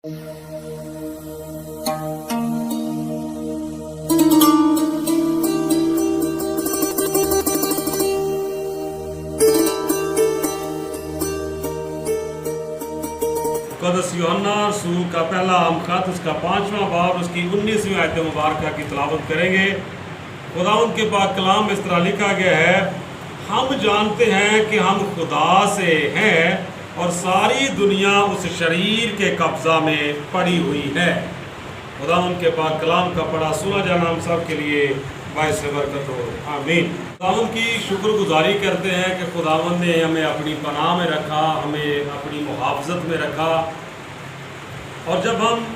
मुक़द्दस यूहन्ना रसूल का पहला खत, उसका 5वां बाब, उसकी 19वीं आयत मुबारक की तिलावत करेंगे। खुदावंद के पाक कलाम में इस तरह लिखा गया है, हम जानते हैं कि हम खुदा से हैं और सारी दुनिया उस शरीर के कब्ज़ा में पड़ी हुई है। खुदावंद के पाक कलाम का पढ़ा सुना जाना हम सब के लिए बाइस बरकत हो, आमीन। खुदावंद की शुक्रगुजारी करते हैं कि खुदावंद ने हमें अपनी पनाह में रखा, हमें अपनी मुहाफ़ज़त में रखा। और जब हम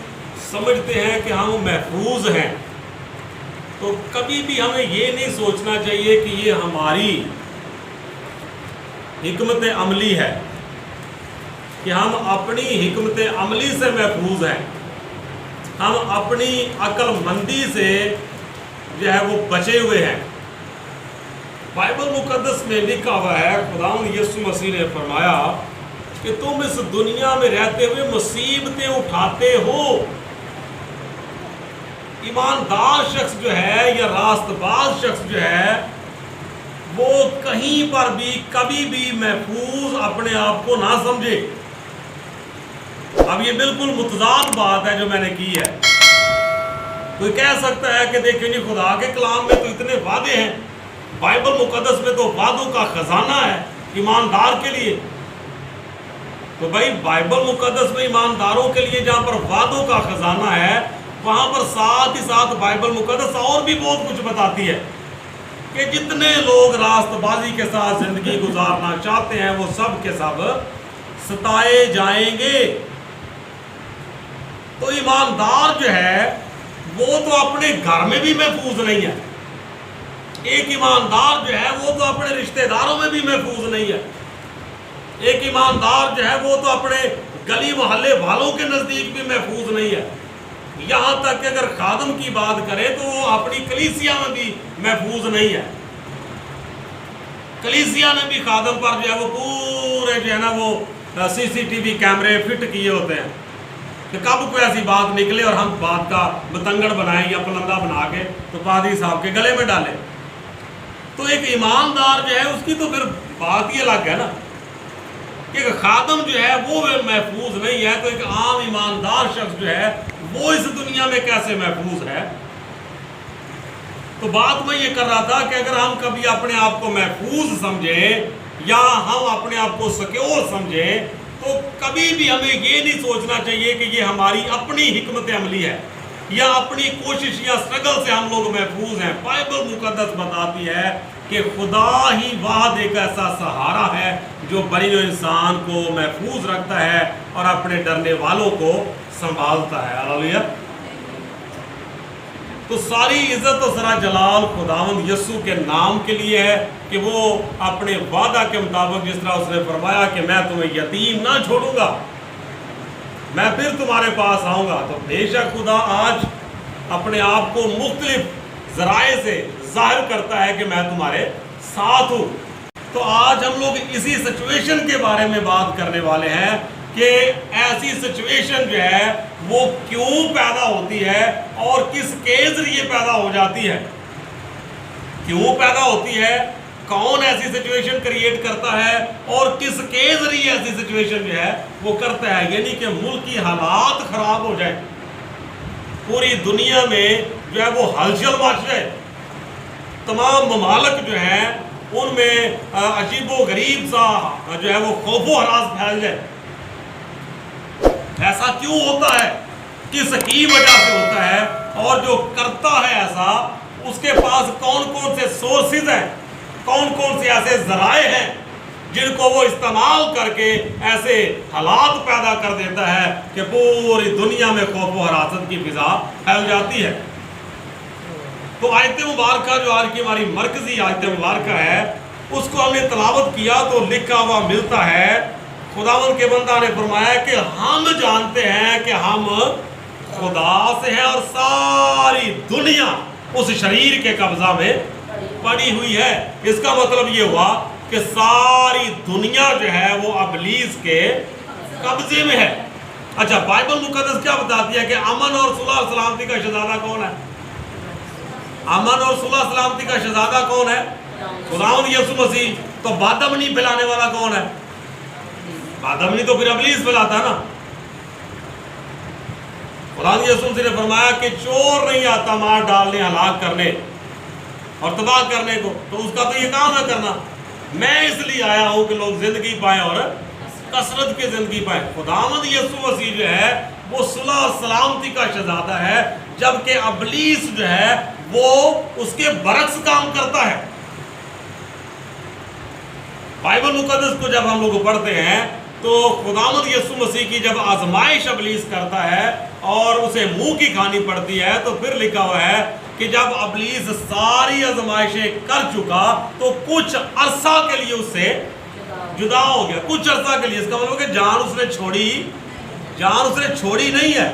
समझते हैं कि हम महफूज हैं, तो कभी भी हमें ये नहीं सोचना चाहिए कि ये हमारी हिकमत अमली है, कि हम अपनी हिकमत अमली से महफूज हैं, हम अपनी अक्लमंदी से जो है वो बचे हुए हैं। बाइबल मुकद्दस में लिखा हुआ है, खुदावंद यीशु मसीह ने फरमाया कि तुम इस दुनिया में रहते हुए मुसीबतें उठाते हो। ईमानदार शख्स जो है या रास्तबाज शख्स जो है, वो कहीं पर भी कभी भी महफूज अपने आप को ना समझे। अब ये बिल्कुल मुतजाद बात है जो मैंने की है। कोई कह सकता है कि देखिए नहीं, खुदा के कलाम में तो इतने वादे हैं, बाइबल मुकद्दस में तो वादों का खजाना है ईमानदार के लिए। तो भाई बाइबल मुकद्दस में ईमानदारों के लिए जहाँ पर वादों का खजाना है, वहाँ पर साथ ही साथ बाइबल मुकद्दस और भी बहुत कुछ बताती है कि जितने लोग रास्तबाजी के साथ जिंदगी गुजारना चाहते हैं वो सब के सब सताए जाएंगे। तो ईमानदार जो है वो तो अपने घर में भी महफूज नहीं है। एक ईमानदार जो है वो तो अपने रिश्तेदारों में भी महफूज नहीं है। एक ईमानदार जो है वो तो अपने गली मोहल्ले वालों के नज़दीक भी महफूज नहीं है। यहाँ तक कि अगर खादम की बात करें तो वो अपनी कलीसिया में भी महफूज नहीं है। कलीसिया ने भी खादम पर जो है वो पूरे जो है ना वो CCTV कैमरे फिट किए होते हैं कि कब कोई ऐसी बात निकले और हम बात का बतंगड़ बनाएं या पलंदा बना के तो पादरी साहब के गले में डालें। तो एक ईमानदार जो है उसकी तो फिर बात ही अलग है ना। एक खादम जो है वो महफूज नहीं है, तो एक आम ईमानदार शख्स जो है वो इस दुनिया में कैसे महफूज है। तो बात मैं ये कर रहा था कि अगर हम कभी अपने आप को महफूज समझें या हम अपने आप को सिक्योर समझें, तो कभी भी हमें ये नहीं सोचना चाहिए कि ये हमारी अपनी हिकमत अमली है या अपनी कोशिश या स्ट्रगल से हम लोग महफूज हैं। बाइबल मुकद्दस बताती है कि खुदा ही वाहद एक ऐसा सहारा है जो बरीनो इंसान को महफूज रखता है और अपने डरने वालों को संभालता है। हालेलुया। तो सारी इज्जत और सरा जलाल खुदावंद यीशु के नाम के लिए है कि वो अपने वादा के मुताबिक जिस तरह उसने फरमाया कि मैं तुम्हें यतीम ना छोड़ूंगा, मैं फिर तुम्हारे पास आऊँगा। तो बेशक खुदा आज अपने आप को मुख्तलिफ ज़राए से जाहिर करता है कि मैं तुम्हारे साथ हूँ। तो आज हम लोग इसी सिचुएशन के बारे में बात करने वाले हैं कि ऐसी सिचुएशन जो है वो क्यों पैदा होती है और किसके ज़रिए पैदा हो जाती है, क्यों पैदा होती है, कौन ऐसी सिचुएशन क्रिएट करता है और किसके ज़रिए ऐसी सिचुएशन जो है वो करता है। यानी कि मुल्क की हालात ख़राब हो जाए, पूरी दुनिया में जो है वो हलचल मच जाए, तमाम ममालिक जो हैं उनमें अजीबो गरीब सा जो है वो खौफो हरास फैल जाए। ऐसा क्यों होता है, किसकी वजह से होता है, और जो करता है ऐसा उसके पास कौन कौन से सोर्सेज हैं, कौन कौन से ऐसे ज़राए हैं जिनको वो इस्तेमाल करके ऐसे हालात पैदा कर देता है कि पूरी दुनिया में खौफ व हरासत की फिजा फैल जाती है। तो आयत मुबारक जो आज की हमारी मरकजी आयत मुबारक है उसको हमने तलावत किया तो लिखा हुआ मिलता है, खुदावंद के बंदा ने फरमाया कि हम जानते हैं कि हम खुदा से हैं और सारी दुनिया उस शरीर के कब्जा में पड़ी हुई है। इसका मतलब ये हुआ कि सारी दुनिया जो है वो इब्लीस के कब्जे में है। अच्छा, बाइबल मुकद्दस क्या बताती है कि अमन और सुलह और सलामती का शहजादा कौन है? अमन और सुलह सलामती का शहजादा कौन है? खुदावंद यीशु मसीह। तो बादमनी फैलाने वाला कौन है? बादमनी तो फिर इब्लीस फैलाता है ना। खुदावंद यीशु मसीह ने फरमाया कि चोर नहीं आता मार डालने, हलाक करने और तबाह करने को, तो उसका तो ये काम है करना। मैं इसलिए आया हूं कि लोग जिंदगी पाए और कसरत की जिंदगी पाए। खुदावंद यीशु मसीह जो है वो सुलह और सलामती का शहजादा है, जबकि इब्लीस जो है वो उसके बरक्स काम करता है। बाइबल मुकद्दस को जब हम लोग पढ़ते हैं तो खुदावंद यीशु मसीह की जब आजमाइश इब्लीस करता है और उसे मुंह की खानी पड़ती है, तो फिर लिखा हुआ है कि जब इब्लीस सारी आजमाइशें कर चुका तो कुछ अरसा के लिए उससे जुदा हो गया। कुछ अरसा के लिए, इसका मतलब कि जान उसने छोड़ी नहीं है।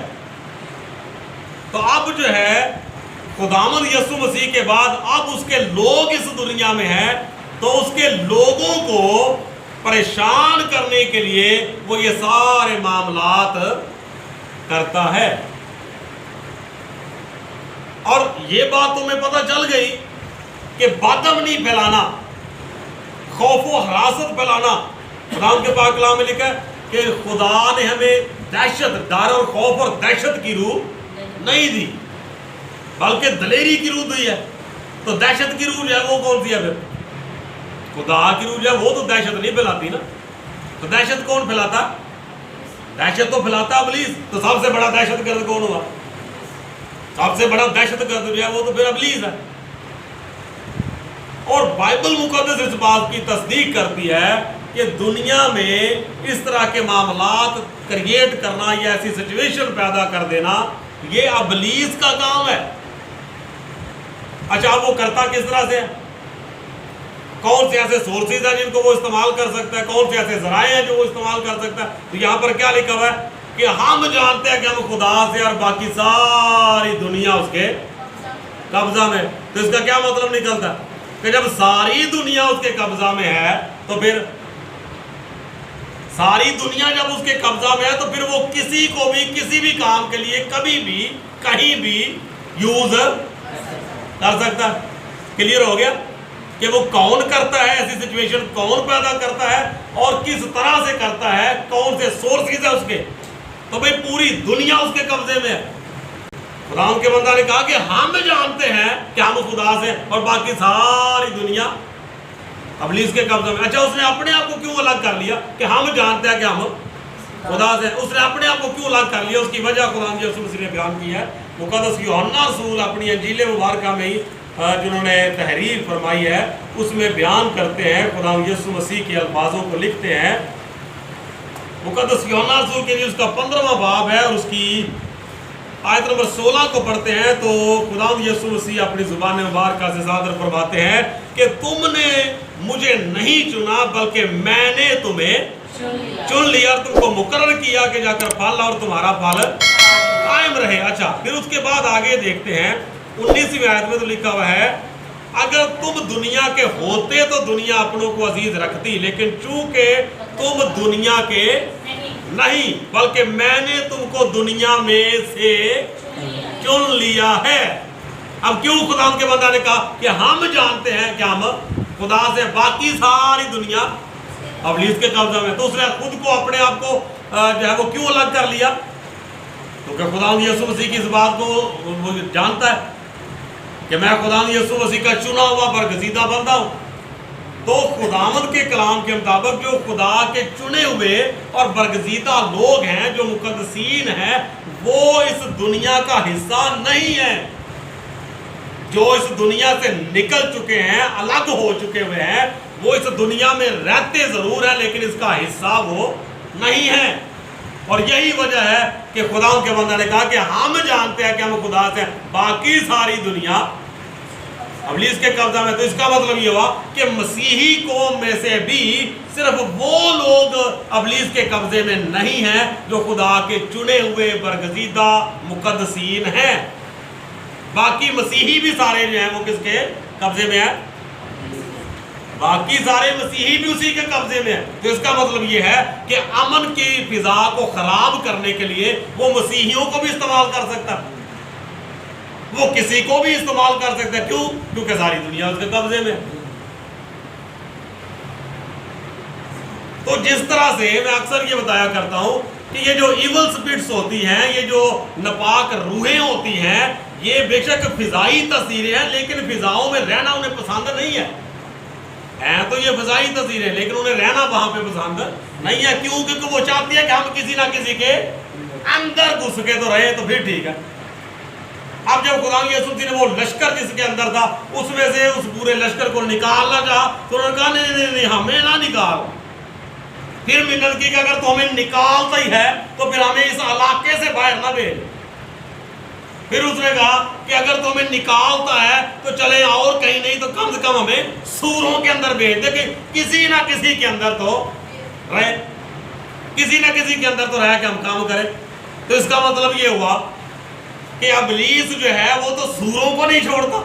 तो अब जो है खुदावंद यीशु मसीह के बाद अब उसके लोग इस दुनिया में हैं, तो उसके लोगों को परेशान करने के लिए वो ये सारे मामलात करता है। और ये बात तुम्हें पता चल गई कि बादमनी फैलाना, खौफ व हरासत फैलाना, खुदा के पाक कलाम में लिखा है कि खुदा ने हमें दहशत, डर और खौफ और दहशत की रूह नहीं दी, बल्कि दलेरी की रूह दी है। तो दहशत की रूह जो है वो कौन सी है? फिर खुदा की रूह जो है वो तो दहशत नहीं फैलाती ना। तो दहशत कौन फैलाता? दहशत तो फैलाता इब्लीस। तो सबसे बड़ा दहशतगर्द कौन हुआ? सबसे बड़ा दहशतगर्द जो है वो तो फिर इब्लीस है। और बाइबल मुकद्दस इस बात की तस्दीक करती है कि दुनिया में इस तरह के मामलात क्रिएट करना या ऐसी सिचुएशन पैदा कर देना, ये इब्लीस का काम है। अच्छा, अब वो करता किस तरह से? कौन से ऐसे सोर्सेज हैं जिनको वो इस्तेमाल कर सकता है, कौन से ऐसे जराए हैं जो वो इस्तेमाल कर सकता है? तो यहाँ पर क्या लिखा हुआ है कि हम जानते हैं कि हम खुदा से और बाकी सारी दुनिया उसके कब्जा में। तो इसका क्या मतलब निकलता है कि जब सारी दुनिया उसके कब्जा में है, तो फिर सारी दुनिया जब उसके कब्जा में है, तो फिर वो किसी को भी किसी भी काम के लिए कभी भी कहीं भी यूज कर सकता है। क्लियर हो गया कि वो कौन करता है, ऐसी सिचुएशन कौन पैदा करता है और किस तरह से करता है, कौन से सोर्सेज है उसके। तो भाई पूरी दुनिया उसके कब्जे में है। खुदा के बंदा ने कहा कि हम जानते हैं कि हम खुदा से और बाकी सारी दुनिया इब्लीस के कब्जे में। अच्छा, उसने अपने आप को क्यों अलग कर लिया कि हम जानते हैं कि हम खुदा से? उसने अपने आप को क्यों अलग कर लिया? उसकी वजह खुदा यीशु मसीह ने बयान की है। मुकद्दस यूहन्ना रसूल अपनी इंजील मुबारका में ही जिन्होंने तहरीर फरमाई है उसमें बयान करते हैं, खुदा यीशु मसीह के अल्फाजों को लिखते हैं। मुकद्दस यूहन्ना रसूल के लिए उसका 15वां बाब है और उसकी आयत नंबर 16 को पढ़ते हैं तो खुदा यीशु मसीह अपनी जुबान मुबारका से सादर फरमाते हैं कि तुमने मुझे नहीं चुना बल्कि मैंने तुम्हें चुन लिया और तुमको मुकर्रर किया कि जाकर फल और तुम्हारा फल कायम रहे। अच्छा, फिर उसके बाद आगे देखते हैं 19वीं आयत में तो लिखा हुआ है, अगर तुम दुनिया के होते तो दुनिया अपनों को अजीज रखती, लेकिन चूंकि तुम दुनिया के नहीं बल्कि मैंने तुमको दुनिया में से चुन लिया है। अब क्यों खुदा के बंदा ने कहा कि हम जानते हैं कि हम खुदा से, बाकी सारी दुनिया इब्लीस के कब्जा में। तो उसने खुद को अपने आप को जो है वो क्यों अलग कर लिया? तो क्या खुदा यीशु मसीह की इस बात को वो जानता है कि मैं खुदा यीशु मसीह का चुना हुआ बरगजीदा बंदा हूं। तो खुदावंद के कलाम के मुताबिक जो खुदा के चुने हुए और बरगजीदा लोग हैं, जो मुकद्दसीन हैं, वो इस दुनिया का हिस्सा नहीं है। जो इस दुनिया से निकल चुके हैं, अलग हो चुके हुए हैं, वो इस दुनिया में रहते जरूर हैं लेकिन इसका हिस्सा वो नहीं है। और यही वजह है कि खुदा के बंदा ने कहा कि हम जानते हैं कि हम खुदा से, बाकी सारी दुनिया इब्लीस के कब्जा में। तो इसका मतलब ये हुआ कि मसीही कौम में से भी सिर्फ वो लोग इब्लीस के कब्जे में नहीं हैं जो खुदा के चुने हुए बरगजीदा मुकद्दसीन हैं। बाकी मसीही भी सारे जो हैं वो किसके कब्जे में है? باقی سارے مسیحی بھی اسی کے قبضے میں ہیں. تو اس کا مطلب یہ ہے کہ امن کی فضا کو خراب کرنے کے لیے وہ مسیحیوں کو بھی استعمال کر سکتا ہے, وہ کسی کو بھی استعمال کر سکتا ہے. کیوں؟ کیونکہ ساری دنیا اس کے قبضے میں. تو جس طرح سے میں اکثر یہ بتایا کرتا ہوں کہ یہ جو ایول سپرٹس ہوتی ہیں, یہ جو ناپاک روحیں ہوتی ہیں, یہ بے شک فضائی تصویریں ہیں, لیکن فضاؤں میں رہنا انہیں پسند نہیں ہے. ہیں تو یہ فضائی تصویریں, لیکن انہیں رہنا وہاں پہ پسند نہیں ہے. کیوں؟ کیونکہ وہ چاہتی ہے کہ ہم کسی نہ کسی کے اندر گھس کے تو رہے, تو پھر ٹھیک ہے. اب جب خدا یسوع مسیح نے وہ لشکر جس کے اندر تھا اس میں سے اس پورے لشکر کو نکالنا چاہا, تو انہوں نے کہا نہیں ہمیں نہ نکال. پھر منت کی کہ اگر تو ہمیں نکالتا ہی ہے تو پھر ہمیں اس علاقے سے باہر نہ بھیج. پھر اس نے کہا کہ اگر تو ہمیں نکالتا ہے تو چلے اور کہیں نہیں تو کم سے کم ہمیں سوروں کے اندر بھیج دے, کہ کسی نہ کسی کے اندر تو رہے, کسی نہ کسی کے اندر تو رہ کے ہم کام کریں. تو اس کا مطلب یہ ہوا کہ ابلیس جو ہے وہ تو سوروں کو نہیں چھوڑتا.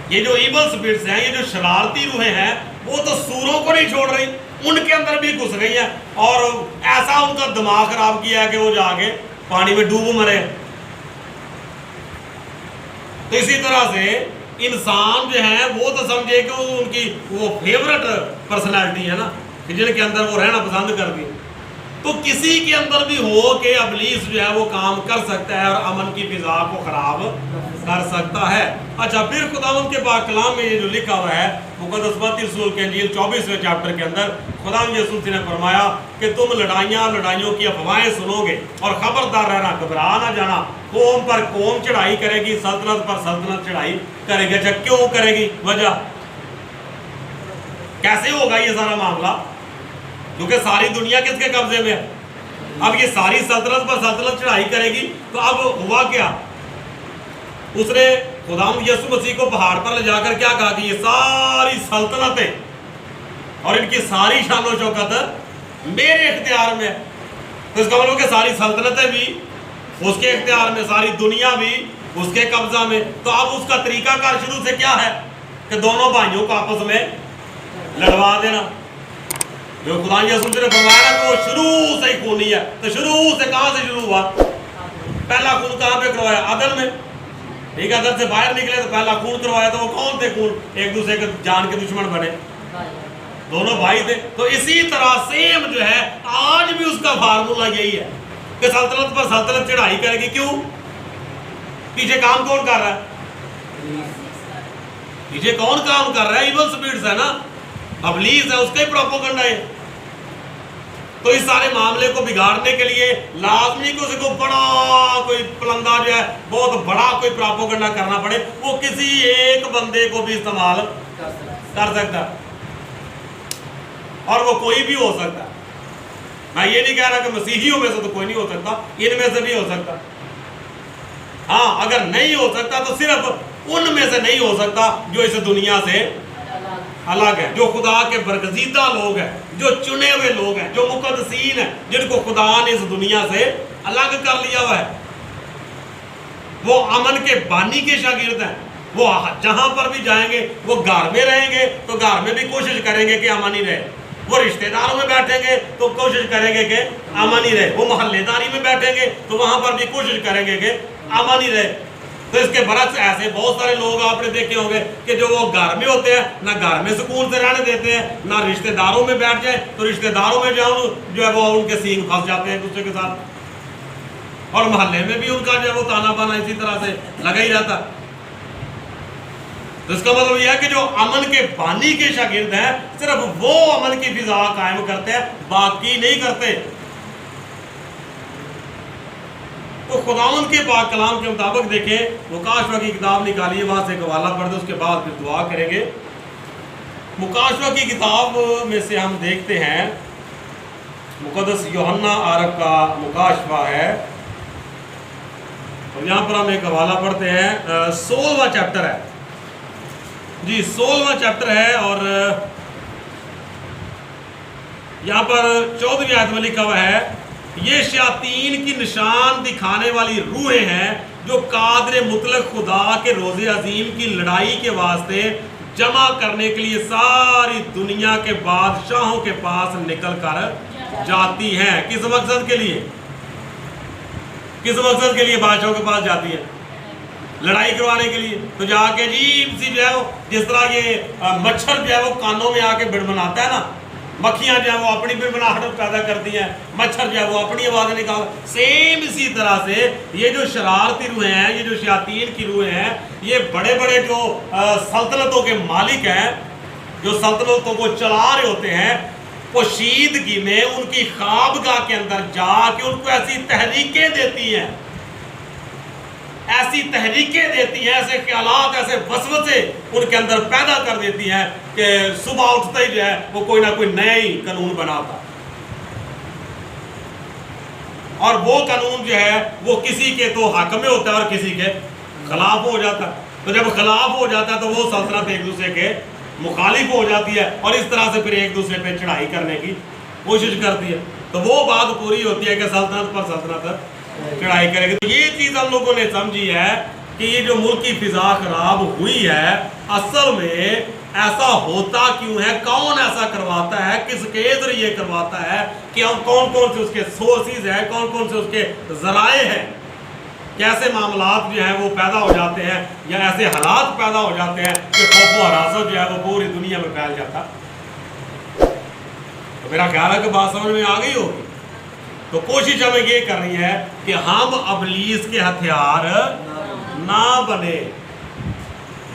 یہ جو ایول سپرٹس ہیں, یہ جو شرارتی روحیں ہیں, وہ تو سوروں کو نہیں چھوڑ رہی, ان کے اندر بھی گھس گئی ہیں اور ایسا ان کا دماغ خراب کیا ہے کہ وہ جا کے پانی میں ڈوب مرے. تو اسی طرح سے انسان جو ہیں وہ تو سمجھے کہ ان کی وہ فیورٹ پرسنالٹی ہے نا, کہ جن کے اندر وہ رہنا پسند کر دی. تو کسی کے اندر بھی ہو کہ ابلیس جو ہے وہ کام کر سکتا ہے اور امن کی فضا کو خراب کر سکتا ہے. اچھا, پھر خداوند کے پاک کلام میں یہ جو لکھا ہوا ہے مقدس متی رسول کے انجیل 24ویں چیپٹر کے اندر, خداوند یسوع مسیح نے فرمایا کہ تم لڑائیوں کی افواہیں سنو گے اور خبردار رہنا, گھبرا نہ جانا. قوم پر قوم چڑھائی کرے گی, سلطنت پر سلطنت چڑھائی کرے گی. اچھا, کیوں کرے گی؟ وجہ کیسے ہوگا یہ سارا معاملہ؟ کیونکہ ساری دنیا کس کے قبضے میں ہے. اب یہ ساری سلطنت پر سلطنت چڑھائی کرے گی. تو اب ہوا کیا؟ اس نے خداوند یسوع مسیح کو پہاڑ پر لے جا کر کیا کہا کہ یہ ساری سلطنتیں اور ان کی ساری شان و شوکت میرے اختیار میں ہے. تو اس کا مطلب کہ ساری سلطنتیں بھی اس کے اختیار میں, ساری دنیا بھی اس کے قبضہ میں. تو اب اس کا طریقہ کار شروع سے کیا ہے کہ دونوں بھائیوں کو آپس میں لڑوا دینا. جو خدا یسوع نے فرمایا کہ وہ شروع سے ہی خونی ہے. تو شروع سے کہاں سے شروع ہوا؟ پہلا خون کہاں پہ کروایا؟ عدن میں. ٹھیک ہے, عدن سے باہر نکلے تو پہلا خون کروایا. تو وہ کون تھے خون؟ ایک دوسرے کے جان کے دشمن بنے, دونوں بھائی تھے. تو اسی طرح سیم جو ہے آج بھی اس کا فارمولا یہی ہے کہ سلطنت پر سلطنت چڑھائی کرے گی. کیوں؟ پیچھے کام کون کر رہا ہے؟ پیچھے کون کام کر رہا ہے؟ ایول سپرٹس ہے نا, ابلیس ہے, اس کا ہی پروپیگنڈا ہے. تو اس سارے معاملے کو بگاڑنے کے لیے لازمی کہ اسے کو بڑا کوئی پلندہ جو ہے بہت بڑا کوئی پروپیگنڈا کرنا پڑے. وہ کسی ایک بندے کو بھی استعمال کر سکتا ہے اور وہ کوئی بھی ہو سکتا ہے. میں یہ نہیں کہہ رہا کہ مسیحیوں میں سے تو کوئی نہیں ہو سکتا, ان میں سے بھی ہو سکتا. ہاں, اگر نہیں ہو سکتا تو صرف ان میں سے نہیں ہو سکتا جو اس دنیا سے الگ ہے, جو خدا کے برگزیدہ لوگ ہیں, جو چنے ہوئے لوگ ہیں, جو مقدسین ہیں, جن کو خدا نے اس دنیا سے الگ کر لیا ہوا ہے. وہ امن کے بانی کے شاگرد ہیں. وہ جہاں پر بھی جائیں گے وہ گھر میں رہیں گے تو گھر میں بھی کوشش کریں گے کہ امن ہی رہے. وہ رشتہ داروں میں بیٹھیں گے تو کوشش کریں گے کہ امن ہی رہے. وہ محلے داری میں بیٹھیں گے تو وہاں پر بھی کوشش کریں گے کہ امن ہی رہے. تو اس کے برعکس ایسے بہت سارے لوگ آپ نے دیکھے ہوں گے کہ جو وہ گھر میں ہوتے ہیں, نہ گھر میں سکون سے رہنے دیتے ہیں, نہ رشتہ داروں میں بیٹھ جائیں تو رشتہ داروں میں جو ہے وہ ان کے سینگ پھنس جاتے ہیں دوسرے کے ساتھ, اور محلے میں بھی ان کا جو ہے وہ تانا بانا اسی طرح سے لگا ہی رہتا. تو اس کا مطلب یہ ہے کہ جو امن کے بانی کے شاگرد ہیں صرف وہ امن کی فضا قائم کرتے ہیں, باقی نہیں کرتے. تو خداوند کے پاک کلام کے مطابق دیکھیں, مکاشفہ کی کتاب نکالیے, وہاں سے ایک حوالہ پڑھ دیں, اس کے بعد پھر دعا کریں گے. مکاشفہ کی کتاب میں سے ہم دیکھتے ہیں مقدس یوحنا عارف کا مکاشفہ ہے, اور یہاں پر ہم ایک حوالہ پڑھتے ہیں. 16واں چیپٹر ہے جی, 16واں چیپٹر ہے, اور یہاں پر 14ویں آیت میں لکھا ہوا ہے, یہ شیاطین کی نشان دکھانے والی روحیں ہیں جو قادر مطلق خدا کے روز عظیم کی لڑائی کے واسطے जमा करने के लिए सारी दुनिया के बादशाहों के पास निकल कर जाती हैं। किस मकसद के लिए? किस मकसद के लिए बादशाहों के पास जाती है? लड़ाई करवाने के लिए। तो जाके अजीब सी जो है वो, जिस तरह ये मच्छर जो है वो कानों में आके बिड़बड़ाता है ना, मक्खियां जो है वो अपनी बिड़बड़ाहट पैदा करती हैं, मच्छर जो है वो अपनी आवाज़ निकाल, सेम इसी तरह से ये जो शरारती रूहें हैं, ये जो शयातीन की रूहें हैं, ये बड़े बड़े जो सल्तनतों के मालिक हैं, जो सल्तनतों को चला रहे होते हैं, पोशीदगी में उनकी ख्वाबगाह के अंदर जाके उनको ऐसी तहरीकें देती हैं, ऐसी तहरीकें देती हैं, ऐसे ख्यालात, ऐसे वसवसे उनके अंदर पैदा कर देती हैं कि सुबह उठते ही जो है वो कोई ना कोई नया ही कानून बनाता, और वो कानून जो है वो किसी के तो हक में होता है और किसी के खिलाफ हो जाता है। तो जब खिलाफ हो जाता है तो वो सल्तनत एक दूसरे के मुखालिफ हो जाती है और इस तरह से फिर एक दूसरे पे चढ़ाई करने की कोशिश करती है। तो वो बात पूरी होती है कि सल्तनत पर सल्तनत चढ़ाई करेगी। तो ये चीज़ हम लोगों ने समझी है कि ये जो मुल्क की फिजा खराब हुई है, असल में ऐसा होता क्यों है, कौन ऐसा करवाता है, किसके जरिए करवाता है, कि हम कौन कौन से उसके सोर्सेज है, कौन कौन से उसके जराए हैं, कैसे मामलात जो है वो पैदा हो जाते हैं, या ऐसे हालात पैदा हो जाते हैं कि खौफ व हरासत जो है वो पूरी दुनिया में फैल जाता। तो मेरा ख्याल है कि बात समझ में आ गई होगी। तो कोशिश हमें ये करनी है कि हम इब्लीस के हथियार ना बने।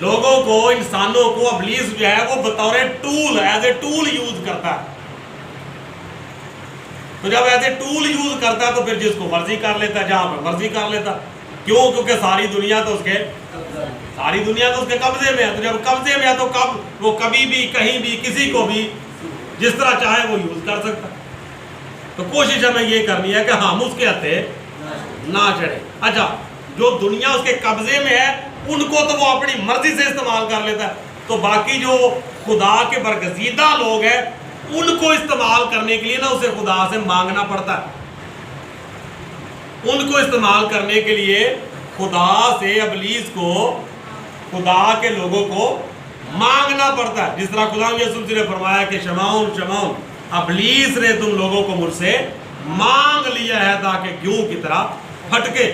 लोगों को, इंसानों को इब्लीस जो है वो बतौर tool, as a tool use करता है। तो जब एज ए टूल यूज करता है तो फिर जिसको मर्जी कर लेता है, जहां पर मर्जी कर लेता। क्यों? क्योंकि सारी दुनिया तो उसके कब्जे में है। तो जब कब्जे में है तो वो कभी भी, कहीं भी, किसी को भी जिस तरह चाहे वो यूज कर सकता है। तो कोशिश हमें ये करनी है कि हम उसके हथे ना चढ़े। अच्छा, जो दुनिया उसके कब्जे में है उनको तो वो अपनी मर्जी से इस्तेमाल कर लेता है, तो बाकी जो खुदा के बरगजीदा लोग हैं उनको इस्तेमाल करने के लिए ना उसे खुदा से मांगना पड़ता है। उनको इस्तेमाल करने के लिए खुदा से इब्लीस को, खुदा के लोगों को मांगना पड़ता है। जिस तरह खुदा यीशु ने फरमाया कि शमाउन शमाउन, इब्लीस ने तुम लोगों को मुझसे मांग लिया है ताकि गेहूं की तरह फटके।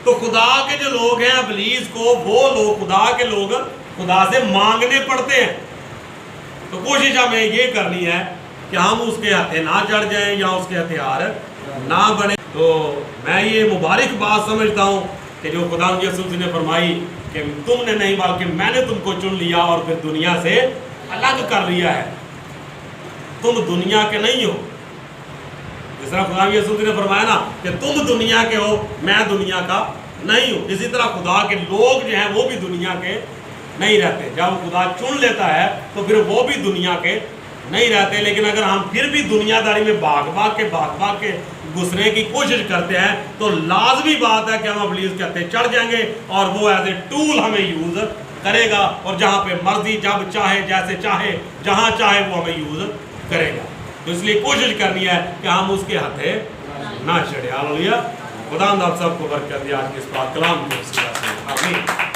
तो खुदा के जो लोग हैं, इब्लीस को वो लोग, खुदा के लोग खुदा से मांगने पड़ते हैं। तो कोशिश हमें ये करनी है कि हम उसके हथे ना चढ़ जाएं या उसके हथियार ना बने। तो मैं ये मुबारक बात समझता हूँ कि जो खुदा यीशु ने फरमाई कि तुमने नहीं बल्कि मैंने तुमको चुन लिया और फिर दुनिया से अलग कर लिया है, तुम दुनिया के नहीं हो। जिस तरह खुदा यीशु ने फरमाया ना कि तुम दुनिया के हो, मैं दुनिया का नहीं हूँ, इसी तरह खुदा के लोग जो हैं वो भी दुनिया के नहीं रहते। जब खुदा चुन लेता है तो फिर वो भी दुनिया के नहीं रहते। लेकिन अगर हम फिर भी दुनियादारी में भाग भाग के घुसने की कोशिश करते हैं तो लाजमी बात है कि हम इब्लीस के हत्थे चढ़ जाएंगे और वो एज ए टूल हमें यूज करेगा, और जहाँ पे मर्जी, जब चाहे, जैसे चाहे, जहाँ चाहे वो हमें यूज करेगा। तो इसलिए कोशिश करनी है कि हम उसके हथे ना चढ़े। हालेलुया। खुदा आप सबको बरकत दे आज के इस बात कलाम को। आमीन।